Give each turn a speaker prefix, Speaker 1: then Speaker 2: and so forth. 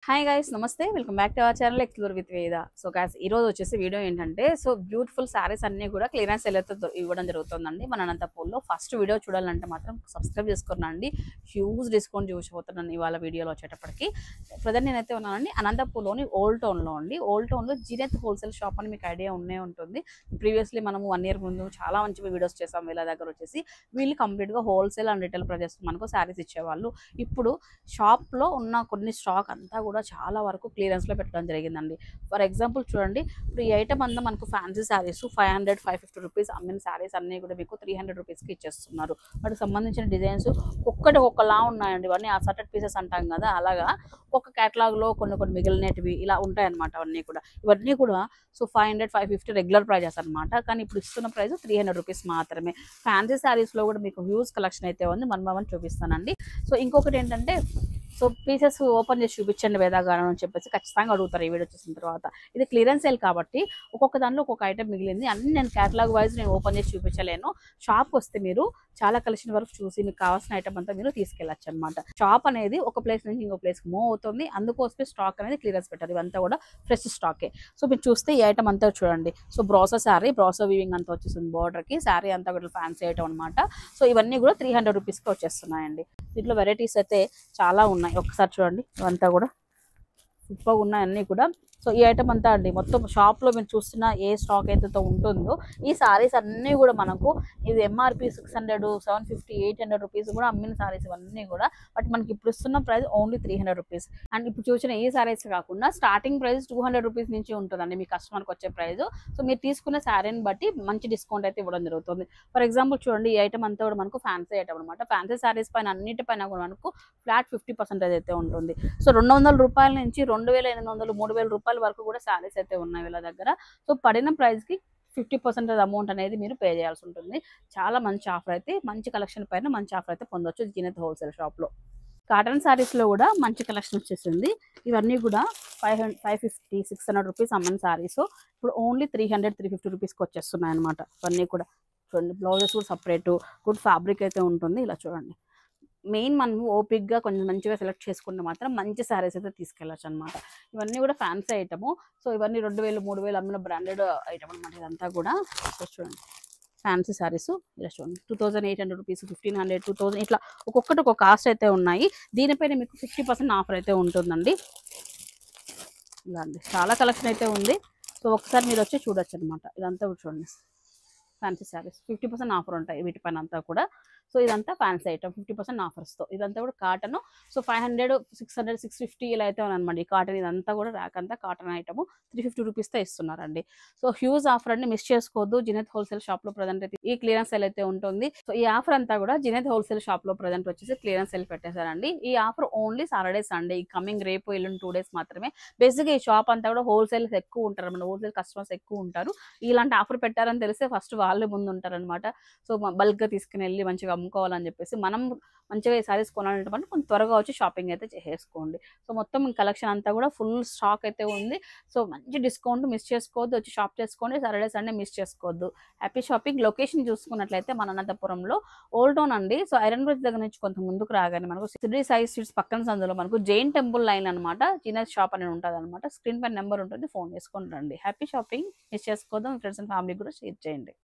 Speaker 1: Hi guys నమస్తే welcome back to our channel explore with వేద. So guys ఈ రోజు వచ్చేసి వీడియో ఏంటంటే బ్యూటిఫుల్ సారీస్ అన్ని కూడా క్లియరెన్స్ సేల్ అయితే ఇవ్వడం జరుగుతుందండి మన అనంతపూర్లో. ఫస్ట్ వీడియో చూడాలంటే మాత్రం సబ్స్క్రైబ్ చేసుకోండి. హ్యూజ్ డిస్కౌంట్ చూసిపోతున్నాను ఇవాళ వీడియోలో వచ్చేటప్పటికి. ప్రజెంట్ నేనైతే ఉన్నానండి అనంతపూర్లోని ఓల్డ్ టౌన్లో అండి. ఓల్డ్ టౌన్లో జీనత్ హోల్సేల్ షాప్ అని మీకు ఐడియా ఉంటుంది. ప్రీవియస్లీ మనము 1 year ముందు చాలా మంచి వీడియోస్ చేసాం వీళ్ళ దగ్గర వచ్చేసి. వీళ్ళు కంప్లీట్గా హోల్సేల్ అండ్ రిటైల్ ప్రైజెస్ మనకు శారీస్ ఇచ్చేవాళ్ళు. ఇప్పుడు షాప్లో ఉన్న కొన్ని స్టాక్ అంతా కూడా చాలా వరకు క్లియరెన్స్లో పెట్టడం జరిగిందండి. ఫర్ ఎగ్జాంపుల్ చూడండి, ఇప్పుడు ఈ ఐటమ్ అంతా మనకు ఫ్యాన్సీ శారీస్ 500-550 రూపీస్ అమ్మిన శారీస్ అన్నీ కూడా మీకు 300 రూపీస్కి ఇచ్చేస్తున్నారు. వాటికి సంబంధించిన డిజైన్స్ ఒక్కొక్కలా ఉన్నాయండి. ఇవన్నీ అసార్టెడ్ పీసెస్ అంటాం కదా, అలాగా ఒక కేటలాగ్లో కొన్ని మిగిలినవి ఇలా ఉంటాయన్నమాట. ఇవన్నీ కూడా 500-550 రెగ్యులర్ ప్రైజెస్ అనమాట. కానీ ఇప్పుడు ఇస్తున్న ప్రైస్ 300 రూపీస్ మాత్రమే. ఫ్యాన్సీ శారీస్లో కూడా మీకు హ్యూజ్ కలెక్షన్ అయితే ఉంది. 1 by 1 చూపిస్తానండి. ఇంకొకటి ఏంటంటే పీసెస్ ఓపెన్ చేసి చూపించండి వేదాగారం అని చెప్పేసి ఖచ్చితంగా అడుగుతారు ఈ వీడియో చూసిన తర్వాత. ఇది క్లియరెన్స్ సేల్ కాబట్టి ఒక్కొక్క దానిలో ఒక్కొక్క ఐటమ్ మిగిలింది. అన్ని నేను కేటలాగ్ వైజ్ నేను ఓపెన్ చేసి చూపించలేను. షాప్కి వస్తే మీరు చాలా కలెక్షన్ వరకు చూసి మీకు కావాల్సిన ఐటమ్ అంతా మీరు తీసుకెళ్ళచ్చు అనమాట. షాప్ అనేది ఒక ప్లేస్ నుంచి ఇంకో ప్లేస్కి మూవ్ అవుతుంది. అందుకోసమే స్టాక్ అనేది క్లియరెన్స్ పెట్టారు. ఇవంతా కూడా ఫ్రెష్ స్టాకే. మీరు చూస్తే ఈ ఐటమ్ అంతా చూడండి. బ్రాసో శారీ, బ్రాసో వీవింగ్ అంతా వచ్చేసింది. బార్డర్కి శారీ అంతా కూడా ఫ్యాన్సీ ఐటమ్ అనమాట. ఇవన్నీ కూడా 300 రూపీస్కి వచ్చేస్తున్నాయండి. దీంట్లో వెరైటీస్ అయితే చాలా ఉన్నాయి. ఒకసారి చూడండి, ఇవంతా కూడా సూపర్గా ఉన్నాయి అన్నీ కూడా. ఈ ఐటమ్ అంతా అండి మొత్తం షాప్లో మీరు చూస్తున్న ఏ స్టాక్ అయితే ఉంటుందో ఈ సారీస్ అన్నీ కూడా మనకు ఇది ఎంఆర్పి 600, 750, 800 రూపీస్ కూడా అమ్మిన సారీస్ ఇవన్నీ కూడా. బట్ మనకి ఇప్పుడు ఇస్తున్న ప్రైస్ ఓన్లీ 300 రూపీస్. అండ్ ఇప్పుడు చూసిన ఈ సారీస్ కాకుండా స్టార్టింగ్ ప్రైస్ 200 రూపీస్ నుంచి ఉంటుందండి మీ కస్టమర్కి వచ్చే ప్రైస్. మీరు తీసుకున్న శారీని బట్టి మంచి డిస్కౌంట్ అయితే ఇవ్వడం జరుగుతుంది. ఫర్ ఎగ్జాంపుల్ చూడండి, ఈ ఐటమ్ అంతా కూడా మనకు ఫ్యాన్సీ ఐటమ్ అనమాట. ఫ్యాన్సీ సారీస్ పైన అన్నిటిపైన కూడా మనకు ఫ్లాట్ 50% అయితే ఉంటుంది. 200 రూపాయల నుంచి 2800, 3000 రూపాయల వరకు కూడా శారీస్ అయితే ఉన్నాయి వీళ్ళ దగ్గర. పడిన ప్రైస్కి 50% అమౌంట్ అనేది మీరు పే చేయాల్సి ఉంటుంది. చాలా మంచి ఆఫర్ అయితే, మంచి కలెక్షన్ పైన మంచి ఆఫర్ అయితే పొందొచ్చు జీనత్ హోల్సేల్ షాప్లో. కాటన్ శారీస్లో కూడా మంచి కలెక్షన్ వచ్చేసింది. ఇవన్నీ కూడా 550, 600 రూపీస్ అమ్మిన శారీస్ ఇప్పుడు ఓన్లీ 300-350 రూపీస్కి వచ్చేస్తున్నాయి అనమాట. ఇవన్నీ కూడా చూడండి, బ్లౌజెస్ కూడా సపరేటు, గుడ్ ఫ్యాబ్రిక్ అయితే ఉంటుంది. ఇలా చూడండి, మెయిన్ మనము ఓపిక్గా కొంచెం మంచిగా సెలెక్ట్ చేసుకుంటే మాత్రం మంచి శారీస్ అయితే తీసుకెళ్ళచ్చు అనమాట. ఇవన్నీ కూడా ఫ్యాన్సీ ఐటము. ఇవన్నీ 2000-3000 అమ్మిన బ్రాండెడ్ ఐటమ్ అనమాట. ఇదంతా కూడా చూడండి, ఫ్యాన్సీ శారీస్ ఇలా చూడండి, 2800 రూపీస్, 1500, 2000 ఇట్లా ఒక్కొక్కటి ఒక్కొక్క కాస్ట్ అయితే ఉన్నాయి. దీనిపైన మీకు 50% ఆఫర్ అయితే ఉంటుందండి. ఇలా అండి, చాలా కలెక్షన్ అయితే ఉంది. ఒకసారి మీరు వచ్చి చూడొచ్చు అనమాట. ఇదంతా చూడండి, ఫ్యాన్సీ శారీస్ 50% ఆఫర్ ఉంటాయి వీటిపైన అంతా కూడా. ఇదంతా ఫ్యాన్సీ ఐటమ్ 50% ఆఫర్స్తో. ఇదంతా కూడా కాటన్. 500, 600, 650 ఇలా అయితే అనమాట. ఈ కాటన్ ఇదంతా కూడా ర్యాక్ అంతా కాటన్ ఐటమ్ 350 రూపీస్తో ఇస్తున్నారండి. హ్యూజ్ ఆఫర్ అండి, మిస్ చేసుకోవద్దు. జీనత్ హోల్సేల్ షాప్లో ప్రజెంట్ అయితే ఈ క్లియరెన్స్ సేల్ అయితే ఉంటుంది. ఈ ఆఫర్ అంతా కూడా జీనత్ హోల్సేల్ షాప్లో ప్రజెంట్ వచ్చేసి క్లియరెన్స్ సేల్ పెట్టేశారండి. ఈ ఆఫర్ ఓన్లీ సాటర్డే, సండే, ఈ కమింగ్ రేపు ఎల్లుండి 2 days మాత్రమే. బేసిక్గా ఈ షాప్ అంతా కూడా హోల్సేల్స్ ఎక్కువ ఉంటారు అనమాట. హోల్సేల్ కస్టమర్స్ ఎక్కువ ఉంటారు. ఇలాంటి ఆఫర్ పెట్టారని తెలిస్తే ఫస్ట్ వాళ్ళే ముందు ఉంటారనమాట. బల్క్గా తీసుకుని వెళ్ళి మంచిగా అమ్ముకోవాలని చెప్పేసి మనం మంచిగా ఈ సారీస్ కొనాలంటే కొంచెం త్వరగా వచ్చి షాపింగ్ అయితే చేసేసుకోండి. మొత్తం కలెక్షన్ అంతా కూడా ఫుల్ స్టాక్ అయితే ఉంది. మంచి డిస్కౌంట్, మిస్ చేసుకోవద్దు. వచ్చి షాప్ చేసుకోండి. సాటర్డే, సండే మిస్ చేసుకోవద్దు. Happy shopping. లొకేషన్ చూసుకున్నట్లయితే మన అనంతపురంలో ఓల్డ్ టౌన్ అండి. ఐరన్ బ్రిడ్జ్ దగ్గర నుంచి కొంత ముందుకు రాగానే మనకు సిటీ సాయి స్ట్రీట్స్ పక్కన సందులో మనకు జైన్ టెంపుల్ లైన్ అనమాట జీనత్ షాప్ అనేది ఉంటుంది అనమాట. స్క్రీన్ పైన నెంబర్ ఉంటుంది, ఫోన్ చేసుకొని రండి. Happy shopping. మిస్ చేసుకోవద్దు. మీ ఫ్రెండ్స్ అండ్ ఫ్యామిలీ కూడా షేర్ చేయండి.